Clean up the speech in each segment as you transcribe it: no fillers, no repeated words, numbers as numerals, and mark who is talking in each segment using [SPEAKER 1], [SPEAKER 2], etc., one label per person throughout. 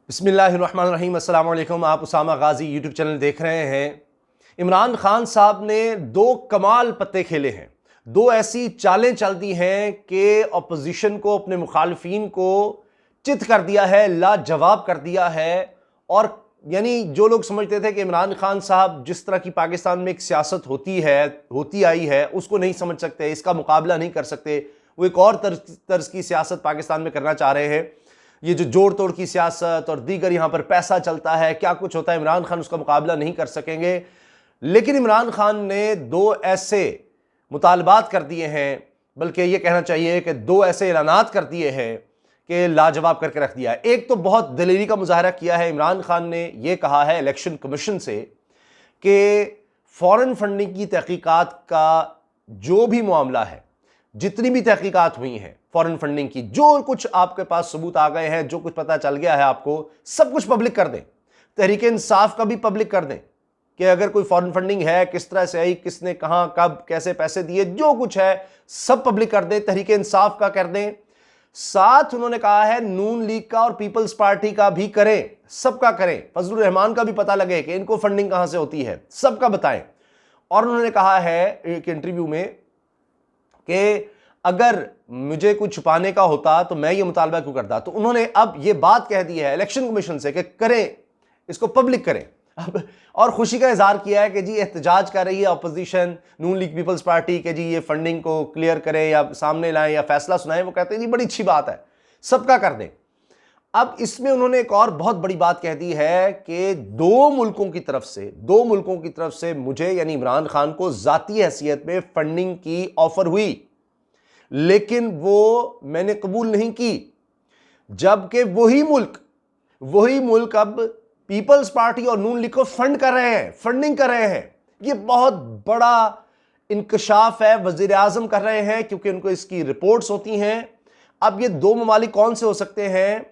[SPEAKER 1] बिस्मिल्लाहिर्रहमानिर्रहीम। अस्सलाम वालेकुम। आप उसामा गाजी यूट्यूब चैनल देख रहे हैं। इमरान खान साहब ने दो कमाल पत्ते खेले हैं, दो ऐसी चालें चल दी हैं कि अपोजिशन को, अपने मुखालफिन को चित कर दिया है, लाजवाब कर दिया है। और यानी जो लोग समझते थे कि इमरान खान साहब जिस तरह की पाकिस्तान में एक सियासत होती आई है उसको नहीं समझ सकते, इसका मुकाबला नहीं कर सकते, वो एक और तर्ज की सियासत पाकिस्तान में करना चाह रहे हैं। ये जो जोड़ तोड़ की सियासत और दीगर यहां पर पैसा चलता है, क्या कुछ होता है, इमरान खान उसका मुकाबला नहीं कर सकेंगे। लेकिन इमरान खान ने दो ऐसे मुतालबात कर दिए हैं, बल्कि ये कहना चाहिए कि दो ऐसे ऐलानात कर दिए हैं कि लाजवाब करके रख दिया है। एक तो बहुत दलेरी का मुजाहरा किया है इमरान खान ने, यह कहा है इलेक्शन कमीशन से कि फॉरेन फंडिंग की तहकीकात का जो भी मामला है, जितनी भी तहकीकात हुई हैं फॉरेन फंडिंग की, जो कुछ आपके पास सबूत आ गए हैं, जो कुछ पता चल गया है आपको, सब कुछ पब्लिक कर दें। तहरीक इंसाफ का भी पब्लिक कर दें कि अगर कोई फॉरेन फंडिंग है, किस तरह से आई, किसने कहां कब कैसे पैसे दिए, जो कुछ है सब पब्लिक कर दें, तहरीक इंसाफ का कर दें। साथ उन्होंने कहा है नून लीग का और पीपल्स पार्टी का भी करें, सबका करें, फजलुर रहमान का भी पता लगे कि इनको फंडिंग कहां से होती है, सबका बताएं। और उन्होंने कहा है एक इंटरव्यू में कि अगर मुझे कुछ छुपाने का होता तो मैं ये मुतालबा क्यों करता। तो उन्होंने अब ये बात कह दी है इलेक्शन कमीशन से कि करें, इसको पब्लिक करें। अब और खुशी का इजहार किया है कि जी एहतजाज कर रही है अपोजिशन, नून लीग पीपल्स पार्टी के, जी ये फंडिंग को क्लियर करें या सामने लाएं या फैसला सुनाएं। वो कहते हैं जी बड़ी अच्छी बात है, सबका कर दें। अब इसमें उन्होंने एक और बहुत बड़ी बात कह दी है कि दो मुल्कों की तरफ से मुझे यानी इमरान खान को जाती हैसियत में फंडिंग की ऑफर हुई, लेकिन वो मैंने कबूल नहीं की। जबकि वही मुल्क अब पीपल्स पार्टी और नून लीग को फंडिंग कर रहे हैं। ये बहुत बड़ा इंकशाफ है, वजीर आजम कर रहे हैं, क्योंकि उनको इसकी रिपोर्ट्स होती हैं। अब ये दो ममालिक कौन से हो सकते हैं,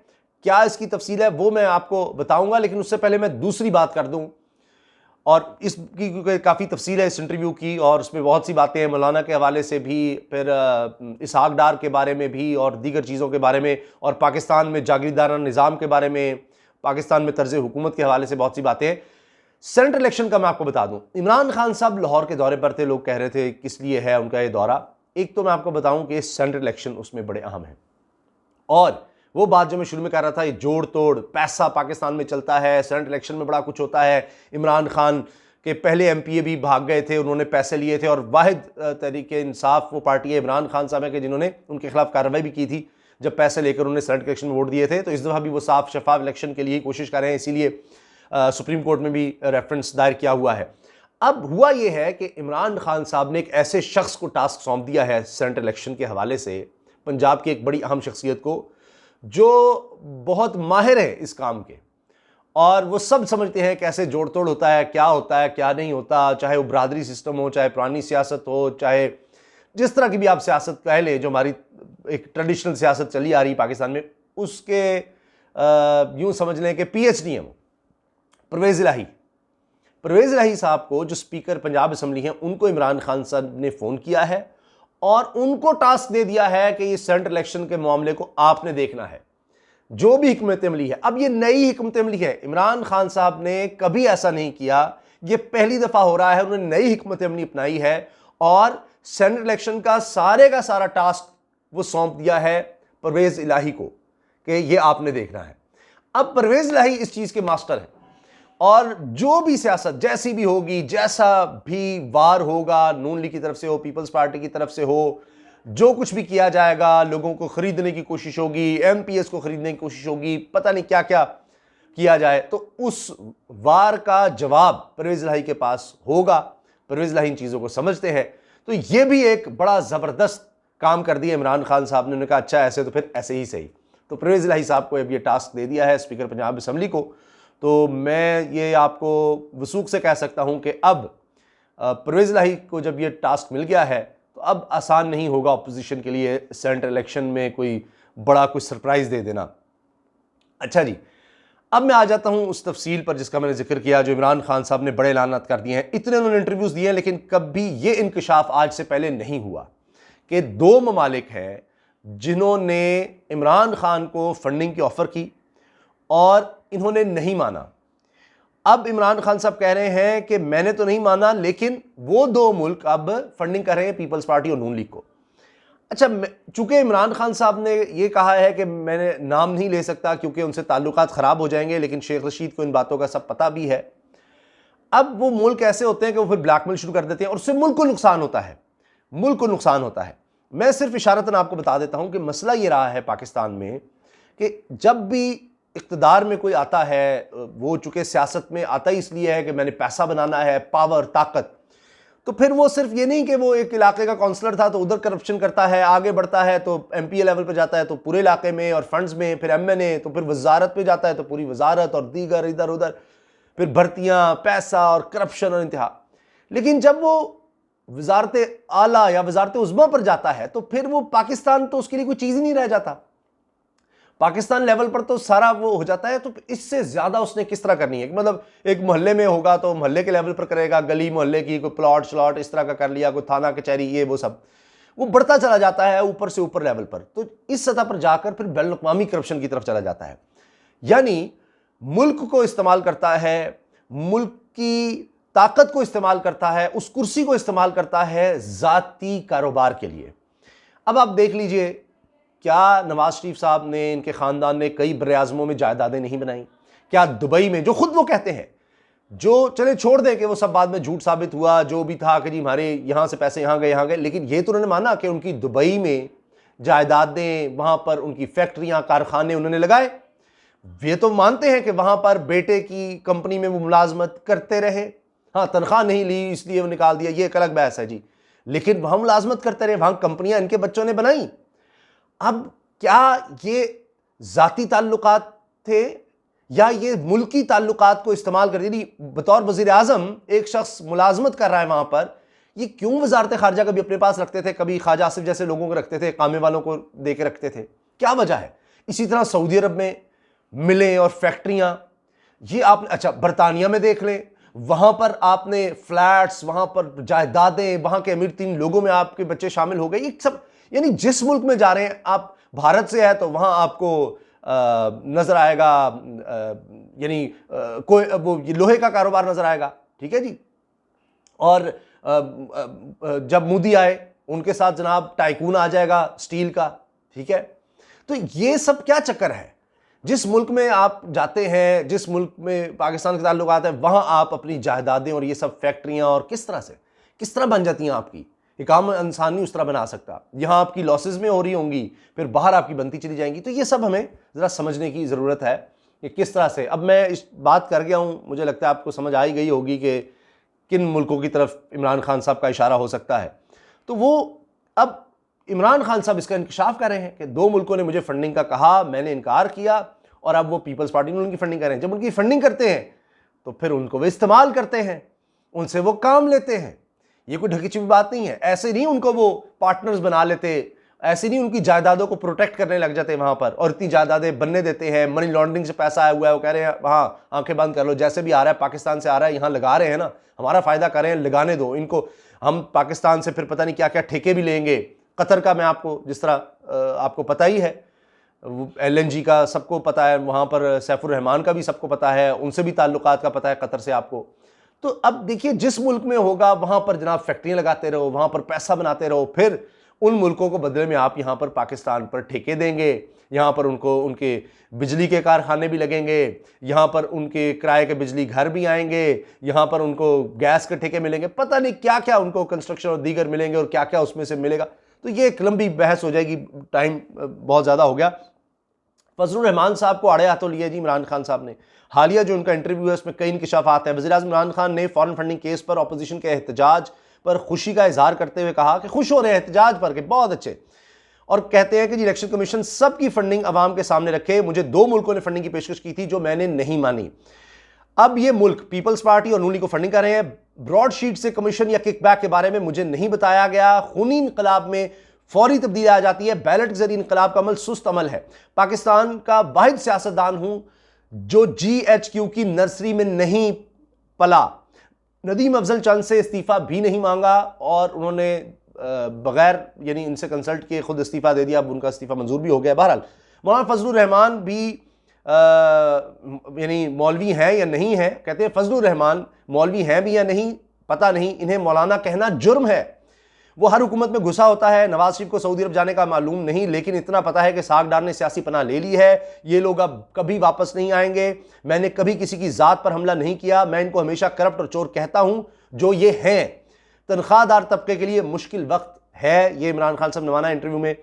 [SPEAKER 1] क्या इसकी तफसील है, वो मैं आपको बताऊंगा। लेकिन उससे पहले मैं दूसरी बात कर दूं, और इसकी क्योंकि काफ़ी तफसील है इस इंटरव्यू की, और उसमें बहुत सी बातें हैं मौलाना के हवाले से भी, फिर इसहाक डार के बारे में भी, और दीगर चीज़ों के बारे में, और पाकिस्तान में जागीरदाराना निज़ाम के बारे में, पाकिस्तान में तर्ज हुकूमत के हवाले से बहुत सी बातें हैं। सेंट्रल इलेक्शन का मैं आपको बता दूं, इमरान खान साहब लाहौर के दौरे पर थे, लोग कह रहे थे किस लिए है उनका ये दौरा। एक तो मैं आपको बताऊं कि सेंट्रल इलेक्शन उसमें बड़े अहम है, और वो बात जो मैं शुरू में कह रहा था, ये जोड़ तोड़ पैसा पाकिस्तान में चलता है, सेंट्रल इलेक्शन में बड़ा कुछ होता है। इमरान खान के पहले एमपीए भी भाग गए थे, उन्होंने पैसे लिए थे, और वाहिद तहरीक इंसाफ वो पार्टी है इमरान खान साहब के जिन्होंने उनके खिलाफ कार्रवाई भी की थी जब पैसे लेकर उन्होंने सेंट्रल इलेक्शन में वोट दिए थे। तो इस दफ़ा भी वो साफ शफाफ इलेक्शन के लिए कोशिश कर रहे हैं, इसीलिए सुप्रीम कोर्ट में भी रेफरेंस दायर किया हुआ है। अब हुआ यह है कि इमरान खान साहब ने एक ऐसे शख्स को टास्क सौंप दिया है सेंट्रल इलेक्शन के हवाले से, पंजाब की एक बड़ी अहम शख्सियत को, जो बहुत माहिर है इस काम के, और वो सब समझते हैं कैसे जोड़ तोड़ होता है, क्या नहीं होता, चाहे वो बरादरी सिस्टम हो, चाहे पुरानी सियासत हो, चाहे जिस तरह की भी आप सियासत कह लें, जो हमारी एक ट्रेडिशनल सियासत चली आ रही पाकिस्तान में, उसके यूं समझ लें कि पीएचडी है वो परवेज़ इलाही साहब को, जो स्पीकर पंजाब असम्बली हैं, उनको इमरान खान साहब ने फ़ोन किया है और उनको टास्क दे दिया है कि ये सेंट्रल इलेक्शन के मामले को आपने देखना है, जो भी हिकमत अमली है। अब ये नई हिकमत अमली है, इमरान खान साहब ने कभी ऐसा नहीं किया, ये पहली दफ़ा हो रहा है, उन्होंने नई हिकमत अमली अपनाई है और सेंट्रल इलेक्शन का सारा टास्क वो सौंप दिया है परवेज़ इलाही को कि ये आपने देखना है। अब परवेज़ इलाही इस चीज़ के मास्टर हैं, और जो भी सियासत जैसी भी होगी, जैसा भी वार होगा, नून लीग की तरफ से हो, पीपल्स पार्टी की तरफ से हो, जो कुछ भी किया जाएगा, लोगों को खरीदने की कोशिश होगी, एमपीएस को खरीदने की कोशिश होगी, पता नहीं क्या क्या किया जाए, तो उस वार का जवाब परवेज़ इलाही के पास होगा। परवेज़ इलाही इन चीज़ों को समझते हैं। तो ये भी एक बड़ा ज़बरदस्त काम कर दिया इमरान खान साहब ने। उन्होंने कहा अच्छा ऐसे तो फिर ऐसे ही सही। तो परवेज़ इलाही साहब को अब ये टास्क दे दिया है स्पीकर पंजाब असम्बली को। तो मैं ये आपको वसूख से कह सकता हूं कि अब परवेज़ इलाही को जब ये टास्क मिल गया है, तो अब आसान नहीं होगा अपोजिशन के लिए सेंट्रल इलेक्शन में कोई बड़ा कुछ सरप्राइज़ दे देना। अच्छा जी, अब मैं आ जाता हूं उस तफसील पर जिसका मैंने जिक्र किया, जो इमरान खान साहब ने बड़े ऐलानात कर दिए हैं। इतने उन्होंने इंटरव्यूज़ दिए हैं, लेकिन कभी ये इंकशाफ आज से पहले नहीं हुआ कि दो ममालिक हैं जिन्होंने इमरान खान को फंडिंग की ऑफ़र की और इन्होंने नहीं माना। अब इमरान खान साहब कह रहे हैं कि मैंने तो नहीं माना, लेकिन वो दो मुल्क अब फंडिंग कर रहे हैं पीपल्स पार्टी और नून लीग को। अच्छा, चूंकि इमरान खान साहब ने ये कहा है कि मैंने नाम नहीं ले सकता क्योंकि उनसे ताल्लुकात ख़राब हो जाएंगे, लेकिन शेख रशीद को इन बातों का सब पता भी है। अब वो मुल्क ऐसे होते हैं कि वो फिर ब्लैकमेल शुरू कर देते हैं और उससे मुल्क को नुकसान होता है, मुल्क को नुकसान होता है। मैं सिर्फ इशारतन आपको बता देता हूं कि मसला ये रहा है पाकिस्तान में कि जब भी इक़्तिदार में कोई आता है, वो चूंकि सियासत में आता ही इसलिए है कि मैंने पैसा बनाना है, पावर, ताकत, तो फिर वो सिर्फ ये नहीं कि वो एक इलाके का काउंसलर था तो उधर करप्शन करता है, आगे बढ़ता है तो एमपीए लेवल पर जाता है तो पूरे इलाके में और फंड्स में, फिर एमएनए, तो फिर वजारत पे जाता है तो पूरी वजारत और दीगर इधर उधर, फिर भर्तियां, पैसा और करप्शन और इंतहा। लेकिन जब वो वजारत आला या वजारत उज़्मा पर जाता है तो फिर वो पाकिस्तान तो उसके लिए कोई चीज़ ही नहीं रह जाता। पाकिस्तान लेवल पर तो सारा वो हो जाता है। तो इससे ज़्यादा उसने किस तरह करनी है, मतलब एक मोहल्ले में होगा तो मोहल्ले के लेवल पर करेगा, गली मोहल्ले की कोई प्लॉट श्लॉट इस तरह का कर लिया, कोई थाना कचहरी, ये वो सब वो बढ़ता चला जाता है ऊपर से ऊपर लेवल पर। तो इस सतह पर जाकर फिर बैनुल अक़वामी करप्शन की तरफ चला जाता है, यानी मुल्क को इस्तेमाल करता है, मुल्क की ताकत को इस्तेमाल करता है, उस कुर्सी को इस्तेमाल करता है ज़ाती कारोबार के लिए। अब आप देख लीजिए, क्या नवाज शरीफ साहब ने, इनके ख़ानदान ने कई बरे-आज़मों में जायदादें नहीं बनाई? क्या दुबई में, जो खुद वो कहते हैं, जो चले छोड़ दें कि वो सब बाद में झूठ साबित हुआ, जो भी था कि जी हमारे यहाँ से पैसे यहाँ गए, लेकिन ये तो उन्होंने माना कि उनकी दुबई में जायदादें, वहाँ पर उनकी फैक्ट्रियाँ, कारखाने उन्होंने लगाए। ये तो मानते हैं कि वहाँ पर बेटे की कंपनी में वो मुलाजमत करते रहे, हाँ तनख्वाह नहीं ली इसलिए वो निकाल दिया, ये एक अलग बहस है जी, लेकिन वहाँ मुलाजमत करते रहे, वहाँ कंपनियाँ इनके बच्चों ने बनाई। अब क्या ये ज़ाती ताल्लुकात थे या ये मुल्की ताल्लुकात को इस्तेमाल कर दी? बतौर वज़ीर आज़म एक शख्स मुलाजमत कर रहा है वहाँ पर, ये क्यों वजारत खारजा कभी अपने पास रखते थे, कभी ख्वाजा आसिफ जैसे लोगों को रखते थे, कामे वालों को दे के रखते थे? क्या वजह है? इसी तरह सऊदी अरब में मिलें और फैक्ट्रियाँ, ये आपने, अच्छा बरतानिया में देख लें, वहाँ पर आपने फ्लैट्स, वहाँ पर जायदादें, वहाँ के अमीर 3 लोगों में आपके बच्चे शामिल हो गए, ये सब। यानी जिस मुल्क में जा रहे हैं आप, भारत से है तो वहाँ आपको नज़र आएगा, यानी कोई वो लोहे का कारोबार नज़र आएगा, ठीक है जी। और जब मोदी आए उनके साथ जनाब टाइकून आ जाएगा स्टील का, ठीक है। तो ये सब क्या चक्कर है? जिस मुल्क में आप जाते हैं, जिस मुल्क में पाकिस्तान के ताल्लुकात है, वहाँ आप अपनी जायदादें और ये सब फैक्ट्रियाँ और किस तरह बन जाती हैं आपकी। एक आम इंसान नहीं उस तरह बना सकता। यहाँ आपकी लॉसेस में हो रही होंगी, फिर बाहर आपकी बनती चली जाएंगी। तो ये सब हमें ज़रा समझने की ज़रूरत है कि किस तरह से। अब मैं इस बात कर गया हूँ, मुझे लगता है आपको समझ आ ही गई होगी कि किन मुल्कों की तरफ इमरान खान साहब का इशारा हो सकता है। तो वो अब इमरान खान साहब इसका इंकशाफ कर रहे हैं कि 2 मुल्कों ने मुझे फंडिंग का कहा, मैंने इनकार किया, और अब वो पीपल्स पार्टी ने उनकी फंडिंग कर रहे हैं। जब उनकी फंडिंग करते हैं तो फिर उनको वो इस्तेमाल करते हैं, उनसे वो काम लेते हैं। ये कोई ढकी छिपी बात नहीं है। ऐसे नहीं उनको वो पार्टनर्स बना लेते, ऐसे नहीं उनकी जायदादों को प्रोटेक्ट करने लग जाते वहाँ पर और इतनी जायदादें बनने देते हैं। मनी लॉन्ड्रिंग से पैसा आया हुआ है, वो कह रहे हैं वहाँ आंखें बंद कर लो, जैसे भी आ रहा है पाकिस्तान से आ रहा है, यहाँ लगा रहे हैं ना, हमारा फ़ायदा कर रहे हैं, लगाने दो इनको। हम पाकिस्तान से फिर पता नहीं क्या क्या ठेके भी लेंगे। कतर का मैं आपको, जिस तरह आपको पता ही है, LNG का सबको पता है, वहाँ पर सैफुर रहमान का भी सबको पता है, उनसे भी ताल्लुकात का पता है कतर से आपको। तो अब देखिए, जिस मुल्क में होगा वहाँ पर जनाब फैक्ट्रियाँ लगाते रहो, वहाँ पर पैसा बनाते रहो, फिर उन मुल्कों को बदले में आप यहाँ पर पाकिस्तान पर ठेके देंगे, यहाँ पर उनको उनके बिजली के कारखाने भी लगेंगे, यहाँ पर उनके किराए के बिजली घर भी आएंगे, यहाँ पर उनको गैस के ठेके मिलेंगे, पता नहीं क्या क्या उनको कंस्ट्रक्शन और दीगर मिलेंगे और क्या क्या उसमें से मिलेगा। तो ये एक लंबी बहस हो जाएगी, टाइम बहुत ज़्यादा हो गया। फजलुर रहमान साहब को आड़े हाथों लिया जी इमरान खान साहब ने। हालिया जो उनका इंटरव्यू है उसमें कई इंकशाफात हैं। वज़ीर-ए-आज़म इमरान खान ने फॉरेन फंडिंग केस पर अपोजिशन के एहतजाज पर खुशी का इजहार करते हुए कहा कि खुश हो रहे हैं एहतजाज पर, कि बहुत अच्छे, और कहते हैं कि जी इलेक्शन कमीशन सबकी फंडिंग अवाम के सामने रखे। मुझे 2 मुल्कों ने फंडिंग की पेशकश की थी जो मैंने नहीं मानी। अब ये मुल्क पीपल्स पार्टी और नून लीग को फंडिंग कर रहे हैं। ब्रॉडशीट से कमीशन या किकबैक के बारे में मुझे नहीं बताया गया। खूनी इनकलाब में फौरी तब्दीली आ जाती है, बैलेट के जरिए इनकलाब का अमल सुस्त अमल है। पाकिस्तान का वाहिद सियासतदान हूं जो GHQ की नर्सरी में नहीं पला। नदीम अफजल चंद से इस्तीफा भी नहीं मांगा और उन्होंने बगैर यानी इनसे कंसल्ट किए खुद इस्तीफा दे दिया। अब उनका इस्तीफा मंजूर भी हो गया। बहरहाल मौलाना फजलुर रहमान भी यानी मौलवी हैं या नहीं हैं। कहते हैं फजलुर रहमान मौलवी हैं भी या नहीं पता नहीं, इन्हें मौलाना कहना जुर्म है। वो हर हुकूमत में घुसा होता है। नवाज शरीफ को सऊदी अरब जाने का मालूम नहीं, लेकिन इतना पता है कि सागडार ने सियासी पनाह ले ली है, ये लोग अब कभी वापस नहीं आएंगे। मैंने कभी किसी की जात पर हमला नहीं किया, मैं इनको हमेशा करप्ट और चोर कहता हूं जो ये हैं। तनख्वाहदार तबके के लिए मुश्किल वक्त है, ये इमरान खान साहब ने माना इंटरव्यू में।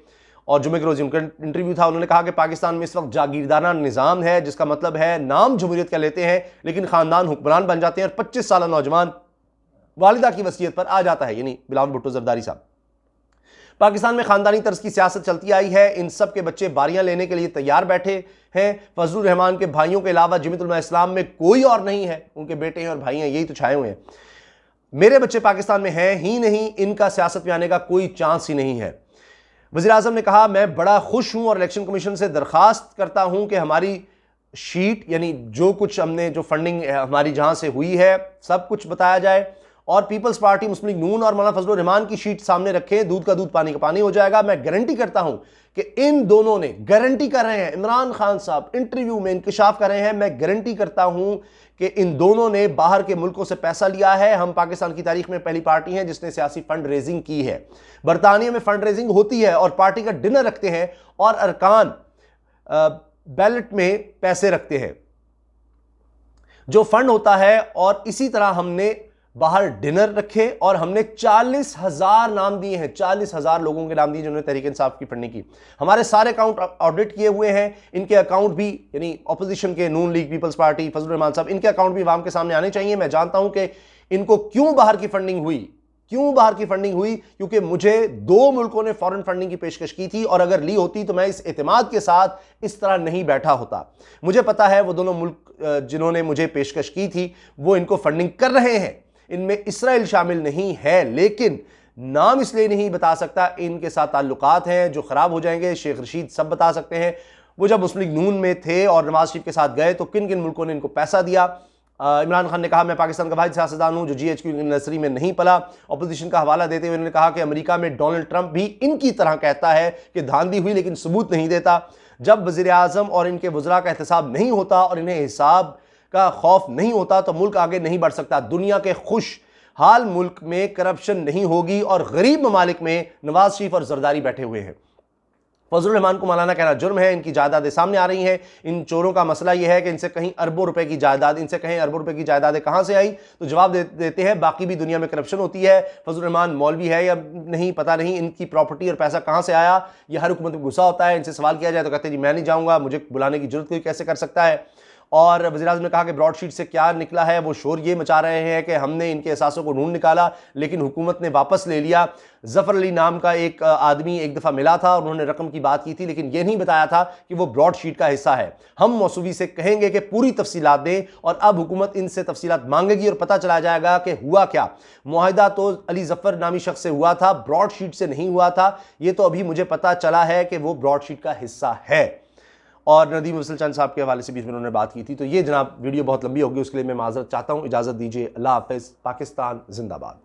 [SPEAKER 1] और जुमे के रोज उनका इंटरव्यू था, उन्होंने कहा कि पाकिस्तान में इस वक्त जागीरदाराना निज़ाम है, जिसका मतलब है नाम जमहूरियत का लेते हैं लेकिन खानदान हुक्मरान बन जाते हैं और 25 साल नौजवान वालिदा की वसीयत पर आ जाता है, यानी बिलावल भुट्टो जरदारी साहब। पाकिस्तान में खानदानी तर्ज की सियासत चलती आई है, इन सब के बच्चे बारियां लेने के लिए तैयार बैठे हैं। फजलुर रहमान के भाइयों के अलावा जमीयत उलमा इस्लाम में कोई और नहीं है, उनके बेटे हैं और भाई हैं, यही तो छाए हुए हैं। मेरे बच्चे पाकिस्तान में हैं ही नहीं, इनका सियासत में आने का कोई चांस ही नहीं है। वज़ीर आज़म ने कहा मैं बड़ा खुश हूं और इलेक्शन कमीशन से दरखास्त करता हूं कि हमारी शीट यानी जो कुछ हमने जो फंडिंग हमारी जहां से हुई है सब कुछ बताया जाए और पीपल्स पार्टी मुस्लिम लीग नून और मौलाना फजलुर रहमान की शीट सामने रखे। दूध का दूध पानी का पानी हो जाएगा। मैं गारंटी करता हूं कि इन दोनों ने गारंटी कर रहे हैं, इमरान खान साहब इंटरव्यू में इंकशाफ कर रहे हैं, मैं गारंटी करता हूं कि इन दोनों ने बाहर के मुल्कों से पैसा लिया है। हम पाकिस्तान की तारीख में पहली पार्टी हैं जिसने सियासी फंड रेजिंग की है। बरतानिया में फंड रेजिंग होती है और पार्टी का डिनर रखते हैं और अरकान बैलेट में पैसे रखते हैं जो फंड होता है। और इसी तरह हमने बाहर डिनर रखे और हमने 40,000 नाम दिए हैं, 40,000 लोगों के नाम दिए जिन्होंने तहरीक इंसाफ की फंडिंग की। हमारे सारे अकाउंट ऑडिट किए हुए हैं, इनके अकाउंट भी यानी ऑपोजिशन के नून लीग, पीपल्स पार्टी, फजलुर रहमान साहब, इनके अकाउंट भी अवाम के सामने आने चाहिए। मैं जानता हूं कि इनको क्यों बाहर की फंडिंग हुई, क्योंकि मुझे 2 मुल्कों ने फॉरेन फंडिंग की पेशकश की थी और अगर ली होती तो मैं इस एतमाद के साथ इस तरह नहीं बैठा होता। मुझे पता है वो दोनों मुल्क जिन्होंने मुझे पेशकश की थी वो इनको फंडिंग कर रहे हैं, इनमें इसराइल शामिल नहीं है, लेकिन नाम इसलिए नहीं बता सकता, इनके साथ ताल्लुकात हैं जो खराब हो जाएंगे। शेख रशीद सब बता सकते हैं, वो जब मुस्लिम लीग नून में थे और नवाज शरीफ के साथ गए तो किन किन मुल्कों ने इनको पैसा दिया। इमरान खान ने कहा मैं पाकिस्तान का वाहिद सियासतदान हूं जो GHQ की नर्सरी में नहीं पला। अपोजिशन का हवाला देते हुए उन्होंने कहा कि अमेरिका में डोनाल्ड ट्रंप भी इनकी तरह कहता है कि धांधली हुई लेकिन सबूत नहीं देता। जब वज़ीर आज़म और इनके वज़रा का एहतसाब नहीं होता और इन्हें हिसाब का खौफ नहीं होता तो मुल्क आगे नहीं बढ़ सकता। दुनिया के खुशहाल मुल्क में करप्शन नहीं होगी और गरीब ममालिक में नवाज शरीफ और जरदारी बैठे हुए हैं। फजलुर रहमान को मौलाना कहना जुर्म है, इनकी जायदादें सामने आ रही हैं। इन चोरों का मसला यह है कि इनसे कहीं अरबों रुपए की जायदाद, इनसे कहीं अरबों रुपए की जायदादें कहां से आई, तो जवाब देते हैं बाकी भी दुनिया में करप्शन होती है। फजलुर रहमान मौलवी है या नहीं पता नहीं, इनकी प्रॉपर्टी और पैसा कहां से आया, यह हर हुकूमत में गुस्सा होता है। इनसे सवाल किया जाए तो कहते हैं जी मैं नहीं जाऊंगा, मुझे बुलाने की जरूरत कोई कैसे कर सकता है। और वज़ीर आज़म ने कहा कि ब्रॉडशीट से क्या निकला है, वो शोर ये मचा रहे हैं कि हमने इनके एहसासों को ढूंढ निकाला लेकिन हुकूमत ने वापस ले लिया। जफ़र अली नाम का एक आदमी एक दफ़ा मिला था और उन्होंने रकम की बात की थी लेकिन ये नहीं बताया था कि वो ब्रॉडशीट का हिस्सा है। हम मौसूवी से कहेंगे कि पूरी तफसीलात दें और अब हुकूमत इनसे तफसीलात मांगेगी और पता चला जाएगा कि हुआ क्या। मुआहिदा तो अली जफ़र नामी शख्स से हुआ था, ब्रॉडशीट से नहीं हुआ था। ये तो अभी मुझे पता चला है कि वो ब्रॉडशीट का हिस्सा है। और नदीम अफजल चंद साहब के हवाले से भी इसमें उन्होंने बात की थी। तो ये जनाब वीडियो बहुत लंबी होगी, उसके लिए मैं माजरत चाहता हूँ, इजाज़त दीजिए। अल्लाह हाफ़िज़। पाकिस्तान जिंदाबाद।